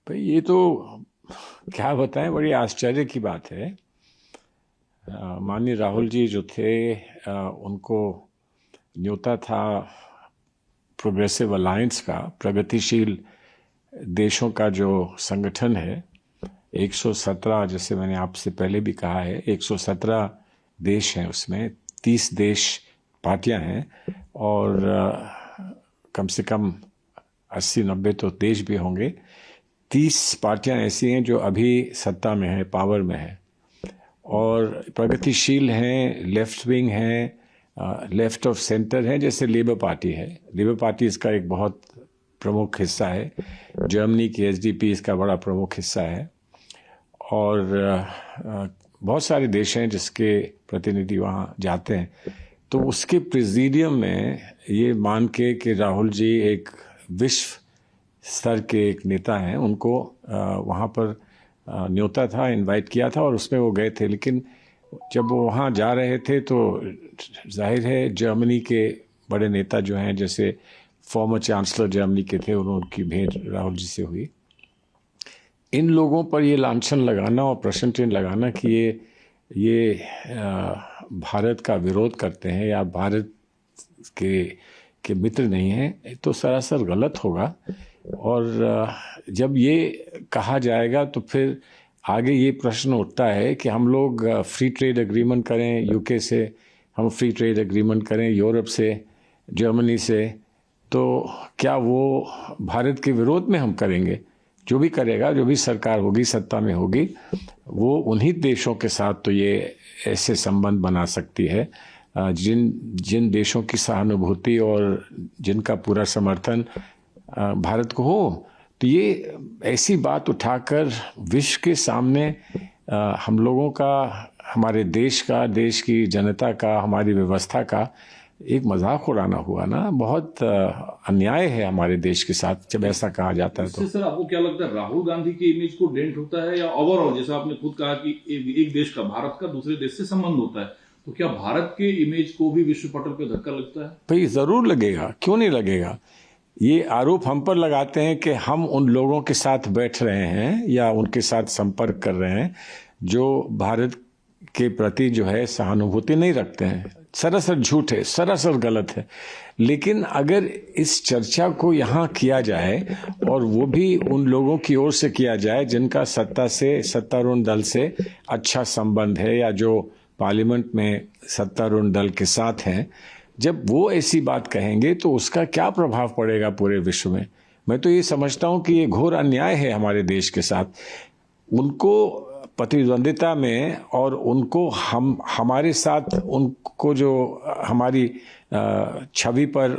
भाई ये तो क्या बताएं, बड़ी आश्चर्य की बात है। माननीय राहुल जी जो थे, उनको न्योता था प्रोग्रेसिव अलायंस का, प्रगतिशील देशों का जो संगठन है। 117, जैसे मैंने आपसे पहले भी कहा है, 117 देश हैं, उसमें 30 देश पार्टियां हैं और कम से कम 80-90 तो देश भी होंगे। 30 पार्टियां ऐसी हैं जो अभी सत्ता में है, पावर में है और प्रगतिशील हैं, लेफ्ट विंग हैं, लेफ्ट ऑफ सेंटर हैं। जैसे लेबर पार्टी है, लेबर पार्टी इसका एक बहुत प्रमुख हिस्सा है। जर्मनी की एसडीपी इसका बड़ा प्रमुख हिस्सा है और बहुत सारे देश हैं जिसके प्रतिनिधि वहाँ जाते हैं। तो उसके प्रेसिडियम में ये मान के कि राहुल जी एक विश्व स्तर के एक नेता हैं, उनको वहाँ पर न्योता था, इनवाइट किया था और उसमें वो गए थे। लेकिन जब वो वहाँ जा रहे थे तो जाहिर है जर्मनी के बड़े नेता जो हैं, जैसे फॉर्मर चांसलर जर्मनी के थे, उनकी भेंट राहुल जी से हुई। इन लोगों पर ये लांछन लगाना और प्रश्न चिन्ह लगाना कि ये भारत का विरोध करते हैं या भारत के मित्र नहीं हैं, तो सरासर गलत होगा। और जब ये कहा जाएगा तो फिर आगे ये प्रश्न उठता है कि हम लोग फ्री ट्रेड एग्रीमेंट करें यूके से, हम फ्री ट्रेड एग्रीमेंट करें यूरोप से, जर्मनी से, तो क्या वो भारत के विरोध में हम करेंगे? जो भी करेगा, जो भी सरकार होगी, सत्ता में होगी, वो उन्हीं देशों के साथ तो ये ऐसे संबंध बना सकती है जिन देशों की सहानुभूति और जिनका पूरा समर्थन भारत को हो। तो ये ऐसी बात उठाकर विश्व के सामने हम लोगों का, हमारे देश का, देश की जनता का, हमारी व्यवस्था का एक मजाक उड़ाना हुआ ना। बहुत अन्याय है हमारे देश के साथ जब ऐसा कहा जाता है। तो सर, आपको क्या लगता है, राहुल गांधी की इमेज को डेंट होता है या ओवरऑल, जैसा आपने खुद कहा कि एक देश का, भारत का दूसरे देश से संबंध होता है, तो क्या भारत के इमेज को भी विश्व पटल पे धक्का लगता है? भाई जरूर लगेगा, क्यों नहीं लगेगा। ये आरोप हम पर लगाते हैं कि हम उन लोगों के साथ बैठ रहे हैं या उनके साथ संपर्क कर रहे हैं जो भारत के प्रति जो है सहानुभूति नहीं रखते हैं। सरासर झूठ है, सरासर गलत है। लेकिन अगर इस चर्चा को यहाँ किया जाए और वो भी उन लोगों की ओर से किया जाए जिनका सत्तारूढ़ दल से अच्छा संबंध है या जो पार्लियामेंट में सत्तारूढ़ दल के साथ हैं, जब वो ऐसी बात कहेंगे तो उसका क्या प्रभाव पड़ेगा पूरे विश्व में। मैं तो ये समझता हूँ कि ये घोर अन्याय है हमारे देश के साथ। उनको प्रतिद्वंदिता में और उनको हमारे साथ उनको जो हमारी छवि पर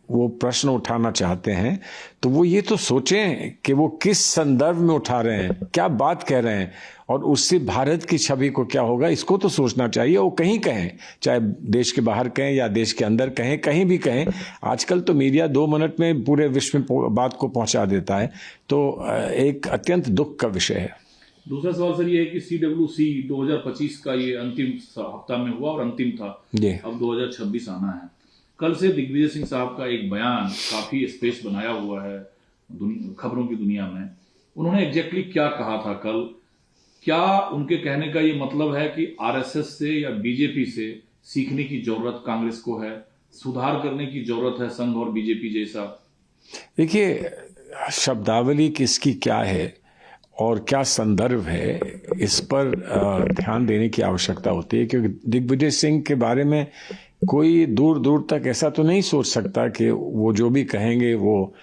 वो प्रश्न उठाना चाहते हैं, तो वो ये तो सोचें कि वो किस संदर्भ में उठा रहे हैं, क्या बात कह रहे हैं और उससे भारत की छवि को क्या होगा, इसको तो सोचना चाहिए। वो कहीं कहें, चाहे देश के बाहर कहें या देश के अंदर कहें, कहीं भी कहें। आजकल तो मीडिया 2 मिनट में पूरे विश्व में बात को पहुंचा देता है। तो एक अत्यंत दुख का विषय है। दूसरा सवाल सर ये है कि CWC 2025 का ये अंतिम हफ्ता में हुआ और अंतिम था, अब 2026 आना है। कल से दिग्विजय सिंह साहब का एक बयान काफी स्पेस बनाया हुआ है खबरों की दुनिया में। उन्होंने एग्जैक्टली क्या कहा था कल? क्या उनके कहने का ये मतलब है कि आरएसएस से या बीजेपी से सीखने की जरूरत कांग्रेस को है, सुधार करने की जरूरत है संघ और बीजेपी जैसा? देखिए, शब्दावली किसकी क्या है और क्या संदर्भ है, इस पर ध्यान देने की आवश्यकता होती है। क्योंकि दिग्विजय सिंह के बारे में कोई दूर दूर तक ऐसा तो नहीं सोच सकता कि वो जो भी कहेंगे वो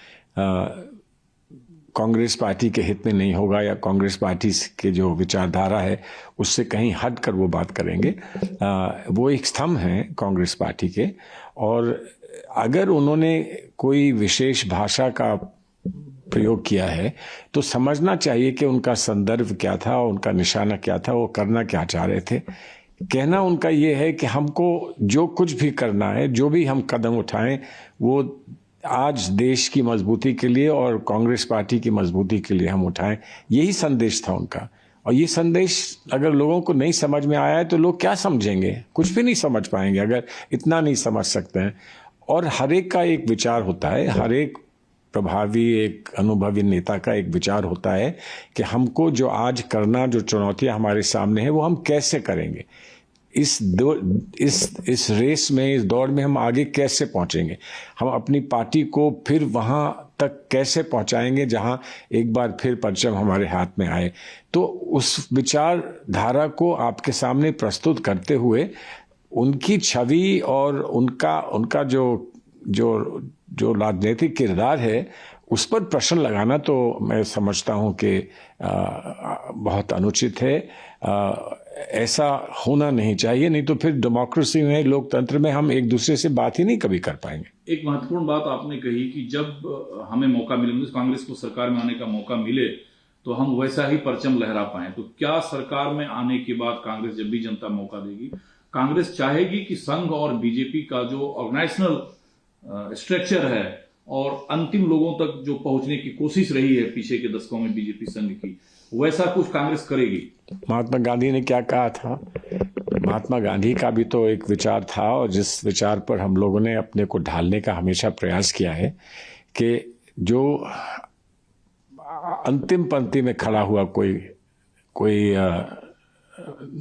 कांग्रेस पार्टी के हित में नहीं होगा या कांग्रेस पार्टी के जो विचारधारा है उससे कहीं हट कर वो बात करेंगे। वो एक स्तंभ हैं कांग्रेस पार्टी के, और अगर उन्होंने कोई विशेष भाषा का प्रयोग किया है तो समझना चाहिए कि उनका संदर्भ क्या था, उनका निशाना क्या था, वो करना क्या चाह रहे थे। कहना उनका ये है कि हमको जो कुछ भी करना है, जो भी हम कदम उठाएं, वो आज देश की मजबूती के लिए और कांग्रेस पार्टी की मजबूती के लिए हम उठाएं। यही संदेश था उनका। और ये संदेश अगर लोगों को नहीं समझ में आया है तो लोग क्या समझेंगे? कुछ भी नहीं समझ पाएंगे अगर इतना नहीं समझ सकते हैं। और हर एक का एक विचार होता है, हर एक प्रभावी एक अनुभवी नेता का एक विचार होता है कि हमको जो आज करना, जो चुनौतियां हमारे सामने है, वो हम कैसे करेंगे, इस रेस में, इस दौड़ में हम आगे कैसे पहुंचेंगे, हम अपनी पार्टी को फिर वहां तक कैसे पहुंचाएंगे जहां एक बार फिर परचम हमारे हाथ में आए। तो उस विचारधारा को आपके सामने प्रस्तुत करते हुए उनकी छवि और उनका जो राजनीतिक किरदार है उस पर प्रश्न लगाना तो मैं समझता हूं कि बहुत अनुचित है। ऐसा होना नहीं चाहिए, नहीं तो फिर डेमोक्रेसी में, लोकतंत्र में हम एक दूसरे से बात ही नहीं कभी कर पाएंगे। एक महत्वपूर्ण बात आपने कही कि जब हमें मौका मिले, कांग्रेस को सरकार में आने का मौका मिले तो हम वैसा ही परचम लहरा पाएं। तो क्या सरकार में आने के बाद कांग्रेस, जब भी जनता मौका देगी, कांग्रेस चाहेगी कि संघ और बीजेपी का जो ऑर्गेनाइजेशनल स्ट्रक्चर है और अंतिम लोगों तक जो पहुंचने की कोशिश रही है पिछले के दशकों में बीजेपी संघ की, वैसा कुछ कांग्रेस करेगी? महात्मा गांधी ने क्या कहा था? महात्मा गांधी का भी तो एक विचार था, और जिस विचार पर हम लोगों ने अपने को ढालने का हमेशा प्रयास किया है कि जो अंतिम पंक्ति में खड़ा हुआ कोई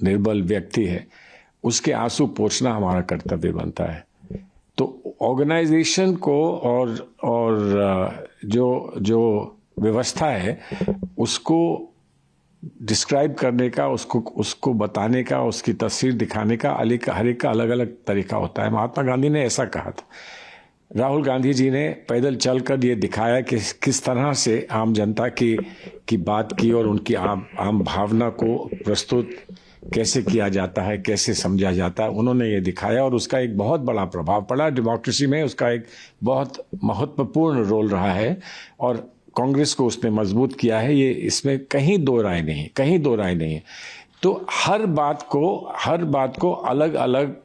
निर्बल व्यक्ति है, उसके आंसू पोंछना हमारा कर्तव्य बनता है। तो ऑर्गेनाइजेशन को और जो व्यवस्था है उसको डिस्क्राइब करने का, उसको बताने का, उसकी तस्वीर दिखाने का हर एक का अलग अलग तरीका होता है। महात्मा गांधी ने ऐसा कहा था। राहुल गांधी जी ने पैदल चलकर ये दिखाया कि किस तरह से आम जनता की बात की और उनकी आम भावना को प्रस्तुत कैसे किया जाता है, कैसे समझा जाता है, उन्होंने ये दिखाया और उसका एक बहुत बड़ा प्रभाव पड़ा डेमोक्रेसी में। उसका एक बहुत महत्वपूर्ण रोल रहा है और कांग्रेस को उसने मजबूत किया है। ये इसमें कहीं दो राय नहीं है। तो हर बात को अलग अलग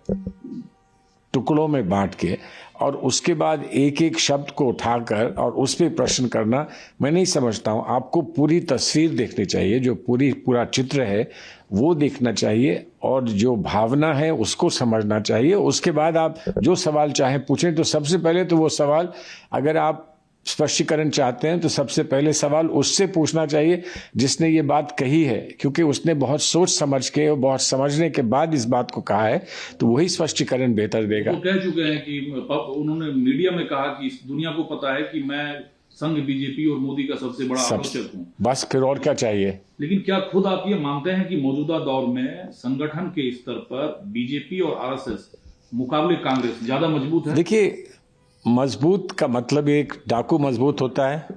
टुकड़ों में बांट के और उसके बाद एक एक शब्द को उठाकर और उस पर प्रश्न करना मैं नहीं समझता हूं। आपको पूरी तस्वीर देखनी चाहिए, जो पूरा चित्र है वो देखना चाहिए और जो भावना है उसको समझना चाहिए। उसके बाद आप जो सवाल चाहे पूछें। तो सबसे पहले तो वो सवाल, अगर आप स्पष्टीकरण चाहते हैं तो सबसे पहले सवाल उससे पूछना चाहिए जिसने ये बात कही है, क्योंकि उसने बहुत सोच समझ के और बहुत समझने के बाद इस बात को कहा है, तो वही स्पष्टीकरण बेहतर देगा। वो कह चुके हैं कि उन्होंने मीडिया में कहा कि इस दुनिया को पता है कि मैं संघ, बीजेपी और मोदी का सबसे बड़ा आलोचक हूं। बस फिर और क्या चाहिए? लेकिन क्या खुद आप ये मानते हैं कि मौजूदा दौर में संगठन के स्तर पर बीजेपी और आरएसएस मुकाबले कांग्रेस ज्यादा मजबूत है? देखिए, मजबूत का मतलब एक डाकू मजबूत होता है।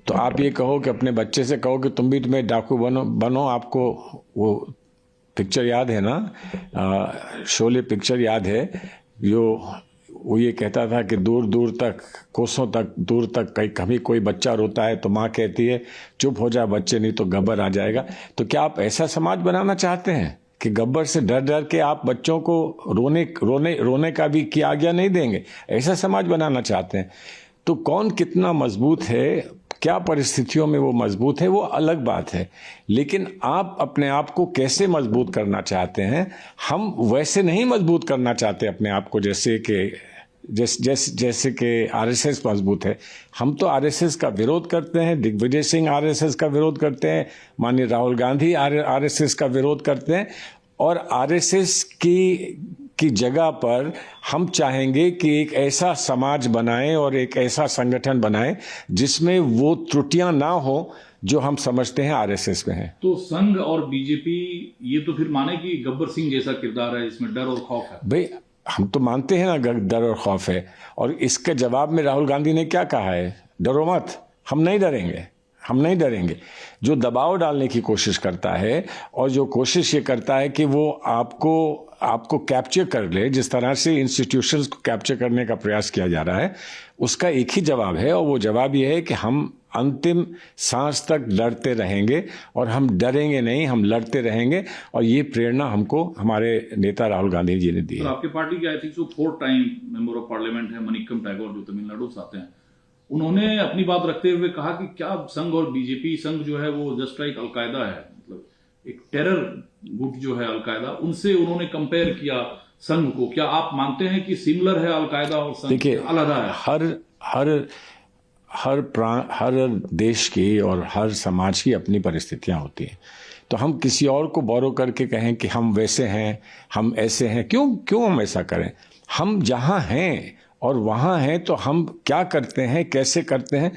तो आप ये कहो कि अपने बच्चे से कहो कि तुम भी तुम्हें डाकू बनो। आपको वो पिक्चर याद है ना, शोले पिक्चर याद है, जो वो ये कहता था कि दूर दूर तक, कोसों तक दूर तक कभी कोई बच्चा रोता है तो माँ कहती है चुप हो जा बच्चे, नहीं तो गब्बर आ जाएगा। तो क्या आप ऐसा समाज बनाना चाहते हैं कि गब्बर से डर डर के आप बच्चों को रोने का भी की आज्ञा नहीं देंगे? ऐसा समाज बनाना चाहते हैं? तो कौन कितना मजबूत है, क्या परिस्थितियों में वो मजबूत है, वो अलग बात है। लेकिन आप अपने आप को कैसे मजबूत करना चाहते हैं? हम वैसे नहीं मजबूत करना चाहते अपने आप को जैसे कि आरएसएस मजबूत है। हम तो आरएसएस का विरोध करते हैं, दिग्विजय सिंह आरएसएस का विरोध करते हैं, माननीय राहुल गांधी आरएसएस का विरोध करते हैं। और आरएसएस की जगह पर हम चाहेंगे कि एक ऐसा समाज बनाएं और एक ऐसा संगठन बनाएं जिसमें वो त्रुटियां ना हो जो हम समझते हैं आरएसएस में है। तो संघ और बीजेपी ये तो फिर माने कि गब्बर सिंह जैसा किरदार है, इसमें डर और खौफ है। भाई, हम तो मानते हैं ना डर और खौफ है। और इसके जवाब में राहुल गांधी ने क्या कहा है? डरो मत, हम नहीं डरेंगे। जो दबाव डालने की कोशिश करता है और जो कोशिश ये करता है कि वो आपको कैप्चर कर ले, जिस तरह से इंस्टीट्यूशंस को कैप्चर करने का प्रयास किया जा रहा है, उसका एक ही जवाब है और वो जवाब ये है कि हम अंतिम सांस तक लड़ते रहेंगे और हम डरेंगे नहीं, हम लड़ते रहेंगे। और ये प्रेरणा हमको हमारे नेता राहुल गांधी जी ने दी है। तो आपके पार्टी के I think 4th time member of parliament है मनिक्कम टैगोर, जो तमिलनाडु से आते हैं। उन्होंने अपनी बात रखते हुए कहा कि क्या संघ और बीजेपी, संघ जो है वो जस्ट लाइक अलकायदा है, मतलब एक टेरर गुट जो है अलकायदा, उनसे उन्होंने कंपेयर किया संघ को। क्या आप मानते हैं कि सिमिलर है अलकायदा और संघ? देखिए, अलग है? हर देश की और हर समाज की अपनी परिस्थितियां होती हैं। तो हम किसी और को बोरो करके कहें कि हम वैसे हैं, हम ऐसे हैं, क्यों हम ऐसा करें? हम जहां हैं और वहां हैं तो हम क्या करते हैं, कैसे करते हैं?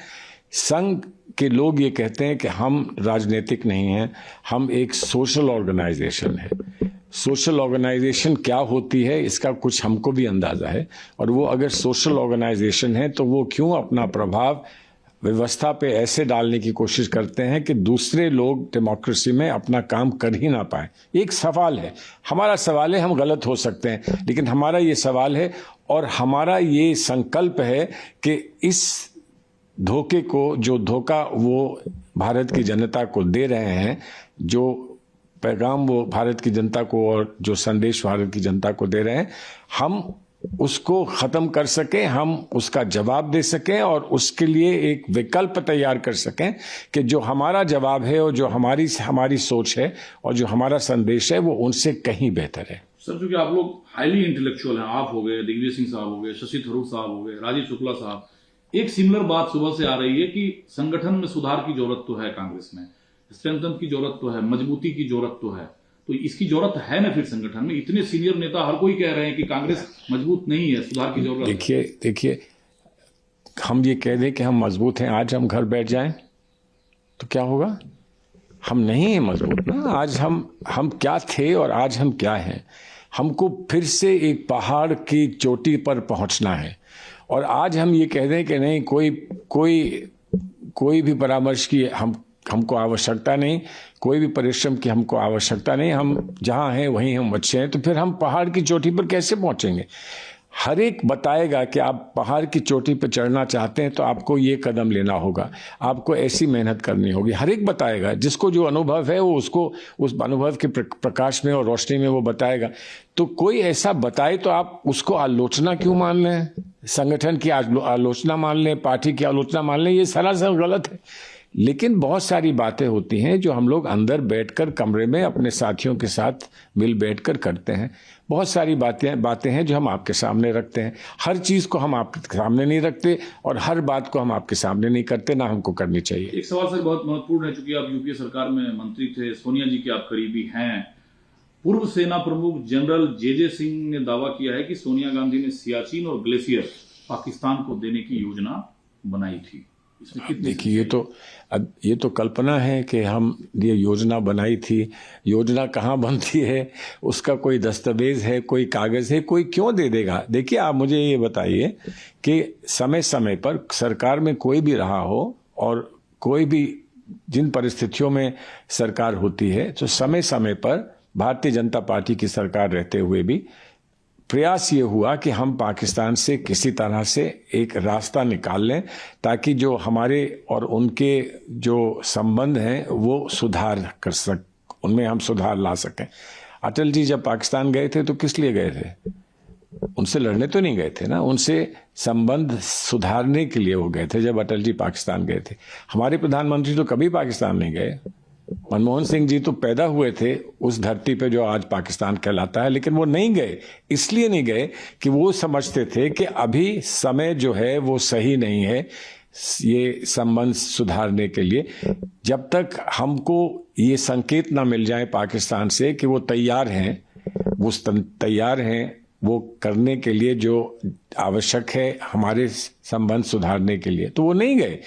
संघ के लोग ये कहते हैं कि हम राजनीतिक नहीं हैं, हम एक सोशल ऑर्गेनाइजेशन है। सोशल ऑर्गेनाइजेशन क्या होती है इसका कुछ हमको भी अंदाजा है, और वो अगर सोशल ऑर्गेनाइजेशन है तो वो क्यों अपना प्रभाव व्यवस्था पे ऐसे डालने की कोशिश करते हैं कि दूसरे लोग डेमोक्रेसी में अपना काम कर ही ना पाए। एक सवाल है, हमारा सवाल है, हम गलत हो सकते हैं, लेकिन हमारा ये सवाल है और हमारा ये संकल्प है कि इस धोखे को, जो धोखा वो भारत की जनता को दे रहे हैं, जो पैगाम वो भारत की जनता को और जो संदेश भारत की जनता को दे रहे हैं, हम उसको खत्म कर सकें, हम उसका जवाब दे सकें और उसके लिए एक विकल्प तैयार कर सकें कि जो हमारा जवाब है और जो हमारी सोच है और जो हमारा संदेश है वो उनसे कहीं बेहतर है। सर, क्योंकि आप लोग हाईली इंटेलेक्चुअल हैं, आप हो गए, दिग्विजय सिंह साहब हो गए, शशि थरूर साहब हो गए, राजीव शुक्ला साहब, एक सिमिलर बात सुबह से आ रही है कि संगठन में सुधार की जरूरत तो है, कांग्रेस में स्ट्रेंथन की जरूरत तो है, मजबूती की जरूरत तो है, तो इसकी जरूरत है ना फिर संगठन में? इतने सीनियर नेता हर कोई कह रहे हैं कि कांग्रेस मजबूत नहीं है, सुधार की जरूरत। देखिए हम ये कह दें कि हम मजबूत हैं, आज हम घर बैठ जाएं तो क्या होगा? हम नहीं हैं मजबूत ना। आज हम क्या थे और आज हम क्या हैं। हमको फिर से एक पहाड़ की चोटी पर पहुंचना है, और आज हम ये कह दें कि नहीं, कोई भी परामर्श की हमको आवश्यकता नहीं, कोई भी परिश्रम की हमको आवश्यकता नहीं, हम जहां हैं वहीं हम अच्छे हैं, तो फिर हम पहाड़ की चोटी पर कैसे पहुंचेंगे? हर एक बताएगा कि आप पहाड़ की चोटी पर चढ़ना चाहते हैं तो आपको ये कदम लेना होगा, आपको ऐसी मेहनत करनी होगी। हर एक बताएगा, जिसको जो अनुभव है वो उसको उस अनुभव के प्रकाश में और रोशनी में वो बताएगा। तो कोई ऐसा बताए तो आप उसको आलोचना क्यों मान लें? संगठन की आलोचना मान लें, पार्टी की आलोचना मान लें, ये सरासर गलत है। लेकिन बहुत सारी बातें होती हैं जो हम लोग अंदर बैठकर कमरे में अपने साथियों के साथ मिल बैठकर करते हैं। बहुत सारी बातें हैं जो हम आपके सामने रखते हैं। हर चीज़ को हम आपके सामने नहीं रखते और हर बात को हम आपके सामने नहीं करते, ना हमको करनी चाहिए। एक सवाल सर बहुत महत्वपूर्ण है, चूंकि आप यूपीए सरकार में मंत्री थे, सोनिया जी के आप करीबी हैं। पूर्व सेना प्रमुख जनरल जे सिंह ने दावा किया है कि सोनिया गांधी ने सियाचिन और ग्लेशियर पाकिस्तान को देने की योजना बनाई थी। देखिए, ये तो कल्पना है कि हम ये योजना बनाई थी। योजना कहाँ बनती है, उसका कोई दस्तावेज है, कोई कागज है, कोई क्यों दे देगा? देखिए, आप मुझे ये बताइए कि समय समय पर सरकार में कोई भी रहा हो और कोई भी जिन परिस्थितियों में सरकार होती है, तो समय समय पर भारतीय जनता पार्टी की सरकार रहते हुए भी प्रयास ये हुआ कि हम पाकिस्तान से किसी तरह से एक रास्ता निकाल लें, ताकि जो हमारे और उनके जो संबंध हैं वो उनमें हम सुधार ला सकें। अटल जी जब पाकिस्तान गए थे तो किस लिए गए थे? उनसे लड़ने तो नहीं गए थे ना, उनसे संबंध सुधारने के लिए वो गए थे। जब अटल जी पाकिस्तान गए थे, हमारे प्रधानमंत्री तो कभी पाकिस्तान नहीं गए। मनमोहन सिंह जी तो पैदा हुए थे उस धरती पे जो आज पाकिस्तान कहलाता है, लेकिन वो नहीं गए। इसलिए नहीं गए कि वो समझते थे कि अभी समय जो है वो सही नहीं है ये संबंध सुधारने के लिए। जब तक हमको ये संकेत ना मिल जाए पाकिस्तान से कि वो तैयार हैं वो करने के लिए जो आवश्यक है हमारे संबंध सुधारने के लिए, तो वो नहीं गए।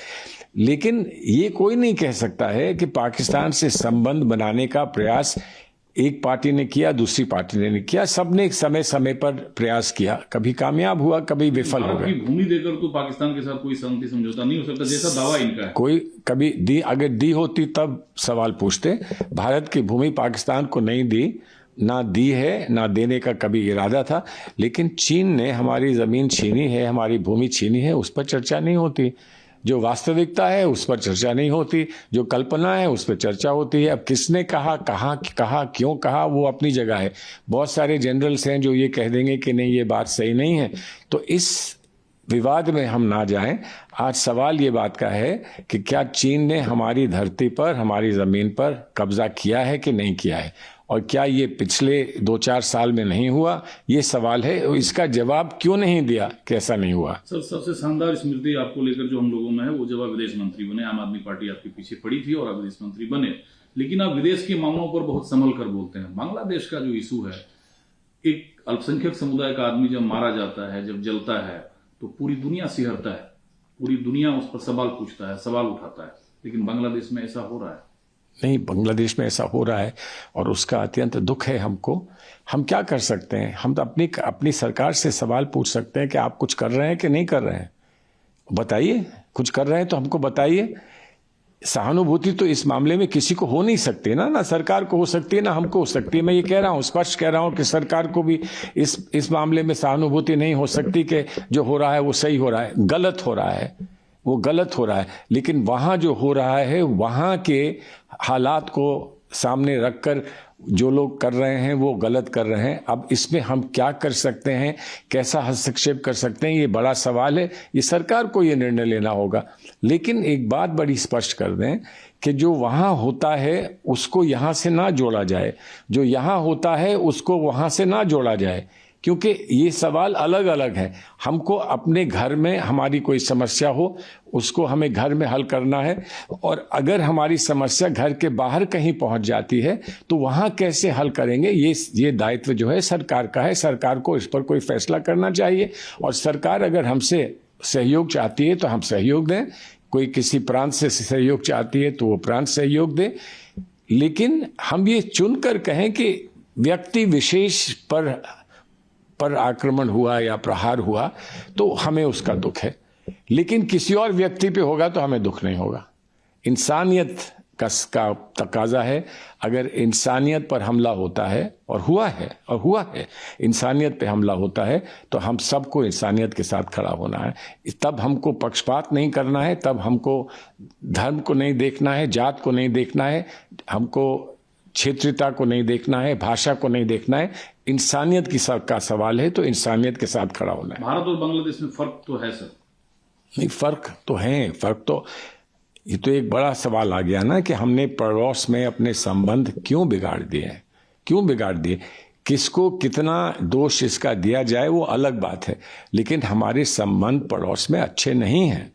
लेकिन ये कोई नहीं कह सकता है कि पाकिस्तान से संबंध बनाने का प्रयास एक पार्टी ने किया, दूसरी पार्टी ने नहीं किया। सबने समय समय पर प्रयास किया, कभी कामयाब हुआ, कभी विफल हो गया। भूमि देकर तो पाकिस्तान के साथ कोई शांति समझौता नहीं हो सकता, जैसा दावा इनका है। कोई कभी अगर दी होती तब सवाल पूछते। भारत की भूमि पाकिस्तान को नहीं दी, ना दी है, ना देने का कभी इरादा था। लेकिन चीन ने हमारी जमीन छीनी है, हमारी भूमि छीनी है, उस पर चर्चा नहीं होती। जो वास्तविकता है उस पर चर्चा नहीं होती, जो कल्पना है उस पर चर्चा होती है। अब किसने कहा, क्यों कहा, वो अपनी जगह है। बहुत सारे जनरल्स हैं जो ये कह देंगे कि नहीं ये बात सही नहीं है, तो इस विवाद में हम ना जाएं। आज सवाल ये बात का है कि क्या चीन ने हमारी धरती पर, हमारी जमीन पर कब्जा किया है कि नहीं किया है। और क्या ये पिछले 2-4 साल में नहीं हुआ, ये सवाल है। इसका जवाब क्यों नहीं दिया कि ऐसा नहीं हुआ? सर, सबसे शानदार स्मृति आपको लेकर जो हम लोगों में है वो जब आप विदेश मंत्री बने, आम आदमी पार्टी आपके पीछे पड़ी थी और आप विदेश मंत्री बने, लेकिन आप विदेश के मामलों पर बहुत संभल कर बोलते हैं। बांग्लादेश का जो इशू है, एक अल्पसंख्यक समुदाय का आदमी जब मारा जाता है, जब जलता है, तो पूरी दुनिया सिहरता है, पूरी दुनिया उस पर सवाल पूछता है, सवाल उठाता है। लेकिन बांग्लादेश में ऐसा हो रहा है नहीं, बांग्लादेश में ऐसा हो रहा है और उसका अत्यंत दुख है हमको। हम क्या कर सकते हैं? हम तो अपनी सरकार से सवाल पूछ सकते हैं कि आप कुछ कर रहे हैं कि नहीं कर रहे हैं, बताइए। कुछ कर रहे हैं तो हमको बताइए। सहानुभूति तो इस मामले में किसी को हो नहीं सकती ना सरकार को हो सकती है, ना हमको हो सकती है। मैं ये कह रहा हूं, स्पष्ट कह रहा हूं कि सरकार को भी इस मामले में सहानुभूति नहीं हो सकती कि जो हो रहा है वो सही हो रहा है, गलत हो रहा है, वो गलत हो रहा है। लेकिन वहां जो हो रहा है, वहां के हालात को सामने रखकर जो लोग कर रहे हैं वो गलत कर रहे हैं। अब इसमें हम क्या कर सकते हैं, कैसा हस्तक्षेप कर सकते हैं, ये बड़ा सवाल है। ये सरकार को ये निर्णय लेना होगा। लेकिन एक बात बड़ी स्पष्ट कर दें कि जो वहां होता है उसको यहां से ना जोड़ा जाए, जो यहां होता है उसको वहां से ना जोड़ा जाए, क्योंकि ये सवाल अलग अलग है। हमको अपने घर में हमारी कोई समस्या हो उसको हमें घर में हल करना है, और अगर हमारी समस्या घर के बाहर कहीं पहुंच जाती है तो वहां कैसे हल करेंगे, ये दायित्व जो है सरकार का है। सरकार को इस पर कोई फैसला करना चाहिए, और सरकार अगर हमसे सहयोग चाहती है तो हम सहयोग दें। कोई किसी प्रांत से सहयोग चाहती है तो वो प्रांत सहयोग दे। लेकिन हम ये चुनकर कहें कि व्यक्ति विशेष पर आक्रमण हुआ या प्रहार हुआ तो हमें उसका दुख है, लेकिन किसी और व्यक्ति पे होगा तो हमें दुख नहीं होगा। इंसानियत का तकाजा है। अगर इंसानियत पर हमला होता है, और हुआ है इंसानियत पे हमला होता है, तो हम सबको इंसानियत के साथ खड़ा होना है। तब हमको पक्षपात नहीं करना है, तब हमको धर्म को नहीं देखना है, जात को नहीं देखना है, हमको क्षेत्रीयता को नहीं देखना है, भाषा को नहीं देखना है। इंसानियत का सवाल है, तो इंसानियत के साथ खड़ा होना है। भारत और बांग्लादेश में फर्क तो है सर? नहीं, फर्क तो है। फर्क तो ये तो एक बड़ा सवाल आ गया ना कि हमने पड़ोस में अपने संबंध क्यों बिगाड़ दिए। किसको कितना दोष इसका दिया जाए वो अलग बात है, लेकिन हमारे संबंध पड़ोस में अच्छे नहीं हैं।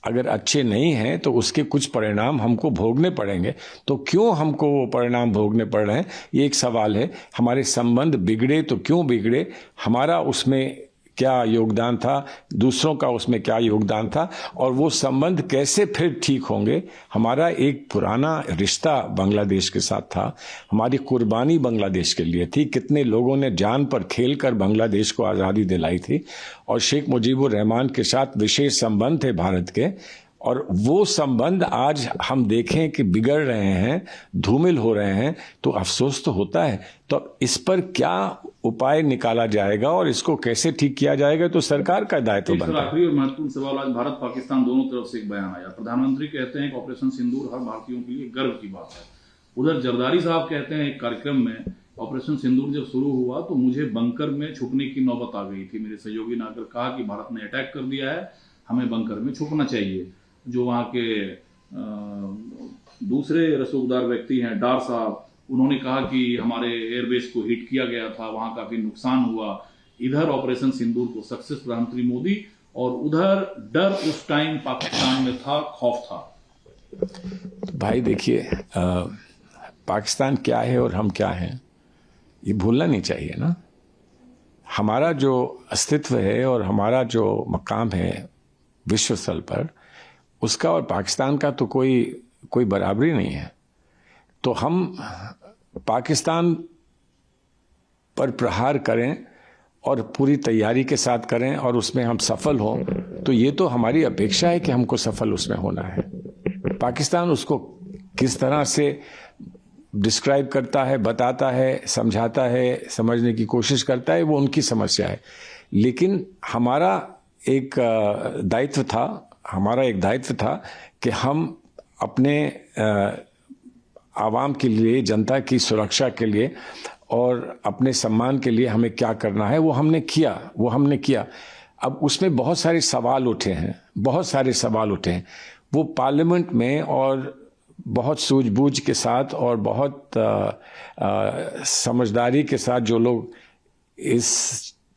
अगर अच्छे नहीं हैं तो उसके कुछ परिणाम हमको भोगने पड़ेंगे। तो क्यों हमको वो परिणाम भोगने पड़ रहे हैं, ये एक सवाल है। हमारे संबंध बिगड़े तो क्यों बिगड़े, हमारा उसमें क्या योगदान था, दूसरों का उसमें क्या योगदान था, और वो संबंध कैसे फिर ठीक होंगे। हमारा एक पुराना रिश्ता बांग्लादेश के साथ था, हमारी कुर्बानी बांग्लादेश के लिए थी, कितने लोगों ने जान पर खेलकर बांग्लादेश को आज़ादी दिलाई थी, और शेख मुजीबुर रहमान के साथ विशेष संबंध थे भारत के। और वो संबंध आज हम देखें कि बिगड़ रहे हैं, धूमिल हो रहे हैं, तो अफसोस तो होता है। तो इस पर क्या उपाय निकाला जाएगा और इसको कैसे ठीक किया जाएगा, तो सरकार का दायित्व बनता है। आखिरी और महत्वपूर्ण सवाल, आज भारत पाकिस्तान दोनों तरफ से एक बयान आया। प्रधानमंत्री कहते हैं कि ऑपरेशन सिंदूर हर भारतीयों के लिए गर्व की बात है। उधर जरदारी साहब कहते हैं एक कार्यक्रम में, ऑपरेशन सिंदूर जब शुरू हुआ तो मुझे बंकर में छुपने की नौबत आ गई थी। मेरे सहयोगी ने आकर कहा कि भारत ने अटैक कर दिया है, हमें बंकर में छुपना चाहिए। जो वहाँ के दूसरे रसूखदार व्यक्ति हैं, डार साहब, उन्होंने कहा कि हमारे एयरबेस को हिट किया गया था, वहां काफी नुकसान हुआ। इधर ऑपरेशन सिंदूर को सक्सेस प्रधानमंत्री मोदी, और उधर डर उस टाइम पाकिस्तान में था, खौफ था। भाई देखिए, पाकिस्तान क्या है और हम क्या हैं ये भूलना नहीं चाहिए ना। हमारा जो अस्तित्व है और हमारा जो मकाम है विश्व स्तर पर, उसका और पाकिस्तान का तो कोई बराबरी नहीं है। तो हम पाकिस्तान पर प्रहार करें और पूरी तैयारी के साथ करें और उसमें हम सफल हों, तो ये तो हमारी अपेक्षा है कि हमको सफल उसमें होना है। पाकिस्तान उसको किस तरह से डिस्क्राइब करता है, बताता है, समझाता है, समझने की कोशिश करता है, वो उनकी समस्या है। लेकिन हमारा एक दायित्व था कि हम अपने आवाम के लिए, जनता की सुरक्षा के लिए और अपने सम्मान के लिए हमें क्या करना है वो हमने किया। अब उसमें बहुत सारे सवाल उठे हैं। वो पार्लियामेंट में और बहुत सूझबूझ के साथ और बहुत समझदारी के साथ जो लोग इस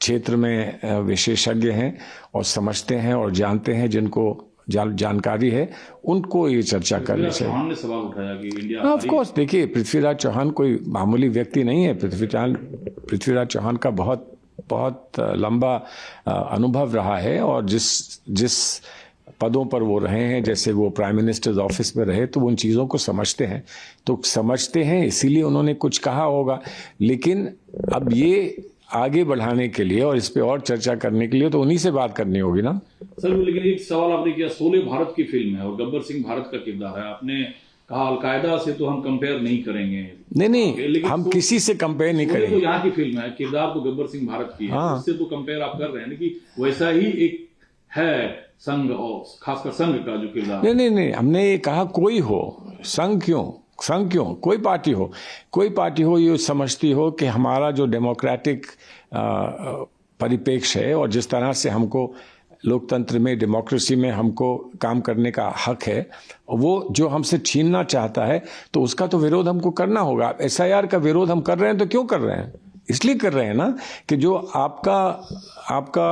क्षेत्र में विशेषज्ञ हैं और समझते हैं और जानते हैं, जिनको जानकारी है, उनको ये चर्चा करनी चाहिए। चौहान ने सवाल उठाया कि इंडिया ऑफ कोर्स, देखिए पृथ्वीराज चौहान कोई मामूली व्यक्ति नहीं है। पृथ्वीराज चौहान का बहुत लंबा अनुभव रहा है और जिस पदों पर वो रहे हैं, जैसे वो प्राइम मिनिस्टर्स ऑफिस में रहे, तो उन चीज़ों को समझते हैं, इसीलिए उन्होंने कुछ कहा होगा। लेकिन अब ये आगे बढ़ाने के लिए और इस पे और चर्चा करने के लिए तो उन्हीं से बात करनी होगी ना। सर, लेकिन एक सवाल आपने किया, शोले भारत की फिल्म है और गब्बर सिंह भारत का किरदार है, आपने कहा अलकायदा से तो हम कंपेयर नहीं करेंगे। नहीं, हम किसी से कंपेयर नहीं करेंगे। तो यहाँ की फिल्म है, किरदार तो गब्बर सिंह भारत की है, उससे तो कंपेयर आप कर रहे हैं कि वैसा ही एक है संघ, और खासकर संघ का जो किरदार। नहीं, हमने ये कहा कोई हो, संघ क्यों, कोई पार्टी हो ये समझती हो कि हमारा जो डेमोक्रेटिक परिप्रेक्ष्य है और जिस तरह से हमको लोकतंत्र में, डेमोक्रेसी में हमको काम करने का हक है, वो जो हमसे छीनना चाहता है तो उसका तो विरोध हमको करना होगा। SIR का विरोध हम कर रहे हैं तो क्यों कर रहे हैं? इसलिए कर रहे हैं ना कि जो आपका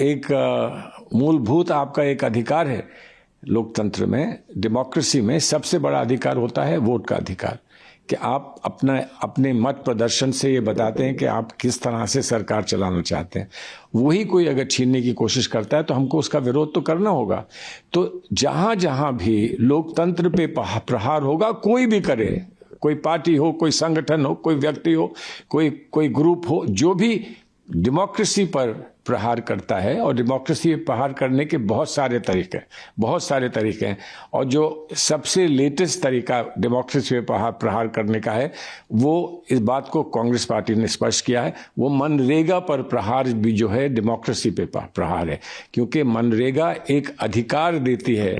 एक मूलभूत आपका एक अधिकार है लोकतंत्र में, डेमोक्रेसी में सबसे बड़ा अधिकार होता है वोट का अधिकार, कि आप अपने मत प्रदर्शन से ये बताते हैं कि आप किस तरह से सरकार चलाना चाहते हैं। वही कोई अगर छीनने की कोशिश करता है तो हमको उसका विरोध तो करना होगा। तो जहां भी लोकतंत्र पे प्रहार होगा, कोई भी करे, कोई पार्टी हो, कोई संगठन हो, कोई व्यक्ति हो, कोई ग्रुप हो, जो भी डेमोक्रेसी पर प्रहार करता है, और डेमोक्रेसी पर प्रहार करने के बहुत सारे तरीके हैं, और जो सबसे लेटेस्ट तरीका डेमोक्रेसी पर प्रहार करने का है, वो इस बात को कांग्रेस पार्टी ने स्पष्ट किया है। वो मनरेगा पर प्रहार भी जो है डेमोक्रेसी पे प्रहार है, क्योंकि मनरेगा एक अधिकार देती है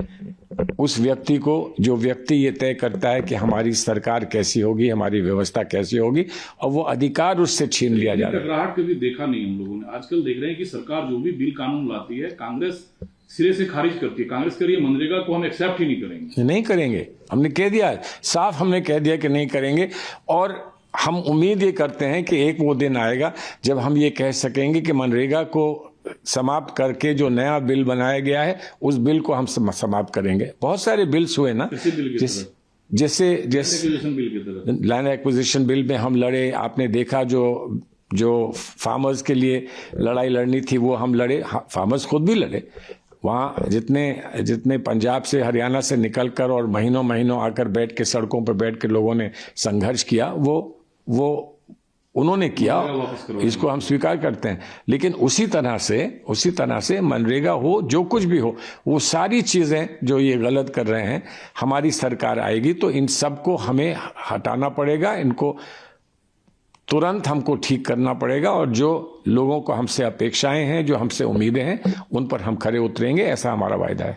उस व्यक्ति को, जो व्यक्ति ये तय करता है कि हमारी सरकार कैसी होगी, हमारी व्यवस्था कैसी होगी, और वो अधिकार उससे छीन लिया जा रहा है। टकराहट कभी देखा नहीं हम लोगों ने। आजकल देख रहे हैं कि सरकार जो भी बिल कानून लाती है, कांग्रेस सिरे से खारिज करती है। कांग्रेस कह रही है मनरेगा को हम एक्सेप्ट ही नहीं करेंगे। हमने कह दिया साफ, हमने कह दिया कि नहीं करेंगे, और हम उम्मीद ये करते हैं कि एक वो दिन आएगा जब हम ये कह सकेंगे कि मनरेगा को समाप्त करके जो नया बिल बनाया गया है, उस बिल को हम समाप्त करेंगे। बहुत सारे बिल्स हुए ना, जैसे लैंड एक्विजिशन बिल में हम लड़े, आपने देखा जो फार्मर्स के लिए लड़ाई लड़नी थी वो हम लड़े, फार्मर्स खुद भी लड़े। वहाँ जितने पंजाब से, हरियाणा से निकलकर और महीनों आकर बैठ के सड़कों पर बैठ के लोगों ने संघर्ष किया, वो उन्होंने किया, इसको हम स्वीकार करते हैं। लेकिन उसी तरह से मनरेगा हो, जो कुछ भी हो, वो सारी चीजें जो ये गलत कर रहे हैं, हमारी सरकार आएगी तो इन सबको हमें हटाना पड़ेगा, इनको तुरंत हमको ठीक करना पड़ेगा, और जो लोगों को हमसे अपेक्षाएं हैं, जो हमसे उम्मीदें हैं, उन पर हम खरे उतरेंगे, ऐसा हमारा वायदा है।